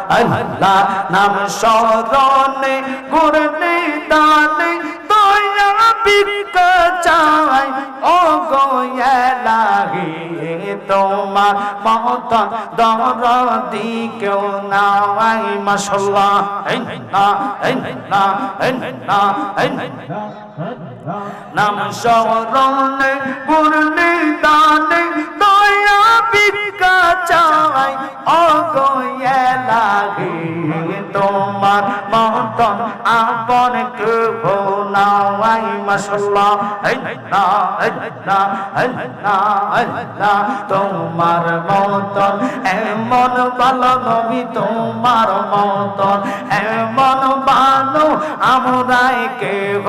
আল্লাহ নাম স্মরণে গুরনে দানে দয়া ভিক্ষা চাই ও গো ইলাহি তোমার মতন দরদি কেউ নাই মাশাআল্লাহ নাম স্মরণে গুরনে দানে দয়া ভিক্ষা চাই ও গো ইলাহি তোমার মতন আপন কেউ নাই মাশাআল্লাহ তোমার মতন এমন ভালো নবী তোমার মতন এমন ভালো আমরা কেহ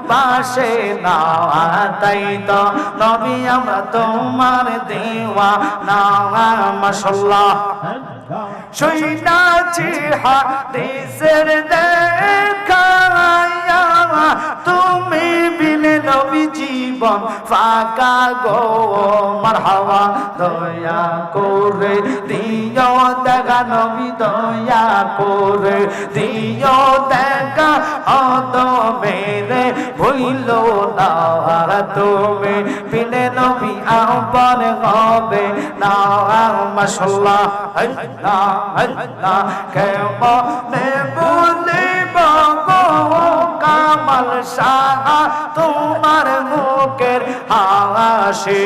পাশে না তাই তো নবী আমরা তোমার দেওয়ানা মাশাআল্লাহ শুনাছি হাদিসের দেখায়া তুমি বিনে নবী জীবন ফাঁকা গো মারহাবা দয়া করে দিও দেখা নবী দয়া করে দিও দেখা অত মেরে ভুইল না তুমি বিনে নবী আপন হবে না মাশাআল্লাহ কেমনে বলিব গো কামাল শাহ তোমার মুখের হাসি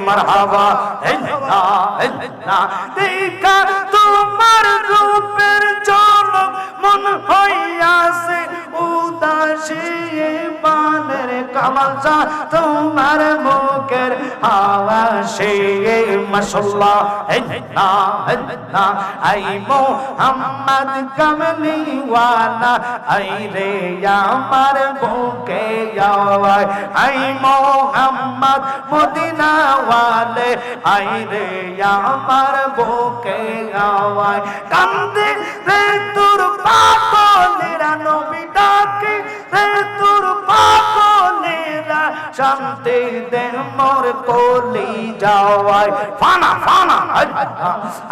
মারহাবা দেখা তোমার রূপের ঝলক মন হইয়াছে উদাসী বানের কামাল শাহ তোমার মুখের হাসি মাশাআল্লাহ আই মোহাম্মদ কামলি ওয়ালা আই রে আমার বুকে আওয়াজ আই মোহাম্মদ মদিনা ওয়ালে আই রে আমার বুকে আওয়াজ কান্দে রে তোর পাগলেরা নবী ডাকে রে তোর পাগলেরা শান্তি দে মোর কলি যাওয়ায় ফানা ফানা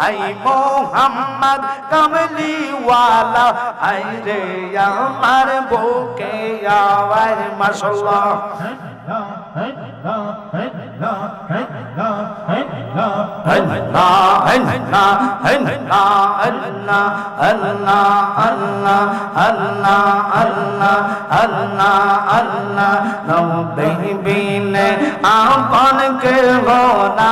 আই মোহাম্মদ কামলি ওয়ালা আই রে আমার বুকে আওয়াজ মাশাআল্লাহ বিনে আপন কে না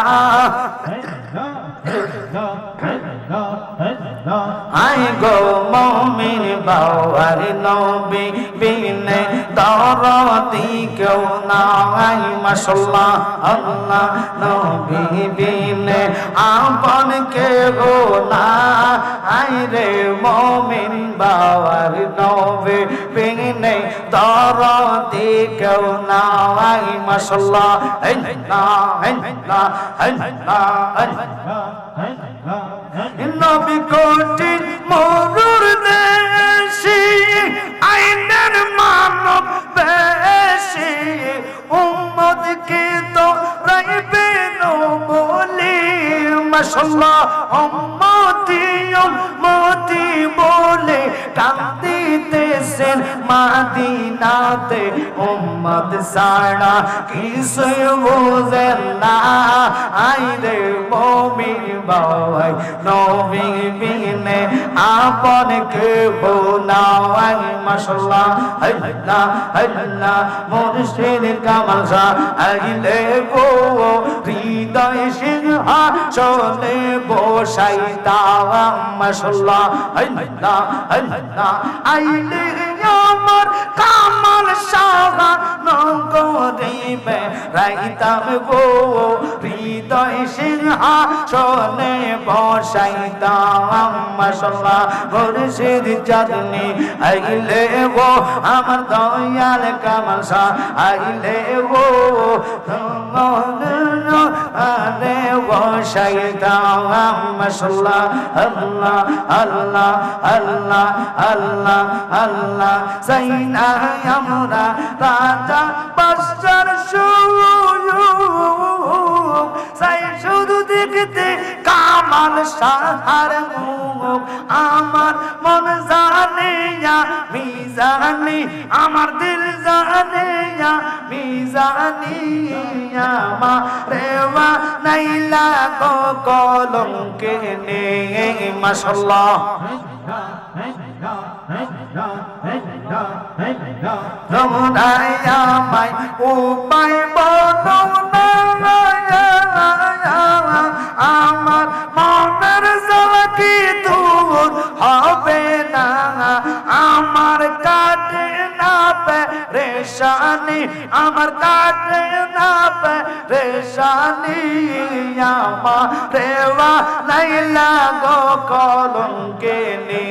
আই গো মুমিন বাওয়ার নবী বিনে দরদি কেউ নাই মাশাআল্লাহ আল্লাহ নবী বিনে আপন কেউ না আই রে মুমিন বাওয়ার নবী বিনে দরদি কেউ নাই মাশাআল্লাহ নবী কোটি মরুর দেশি আইনের মানব বেশি উম্মত কে তো রাইবে নো বলি মাশাআল্লাহ উম্মতি উম্মতি বলে কান্দিতেছেন মাদিনাতে উম্মত সারা কিছুই বুঝেন না আইরে মুমিন বাওয়াই নবী বিনে আপন কেউ নাই মাশাআল্লাহ আল্লাহ আল্লাহ মুর্শিদ কামাল শাহ আইলে গো হৃদয় সিংহাসনে বসাইতা মাশাআল্লাহ আল্লাহ আল্লাহ আইলে আমার কামাল শাহ নগরিবে রাইতাম গো হৃদয় সিংহাসনে বসাইতাম মাশাআল্লাহ মুর্শিদ চাঁদনি আইলে গো আমার দয়াল কামাল শাহ আইলে গো আরে বসাইতাম মাশাআল্লাহ আল্লাহ আল্লাহ আল্লাহ আল্লাহ আল্লাহ সাইনা আমরা রাজা বাদশার চাই শুধু দেখতে কামাল শাহর মুখ আমার মন জানে আমি জানি আমার দিল জানে আমি জানি আমার রেওয়া নাইলা গো কলঙ্কে নে মাশাআল্লাহ রমনায় আমায় উপায় বলো না আমার মনের জ্বালা দূর হবে না আমার কাটে না পেরেশানি আমার কাটে না পেরেশানি আমার রেওয়া নাইলা গো কলঙ্কে নে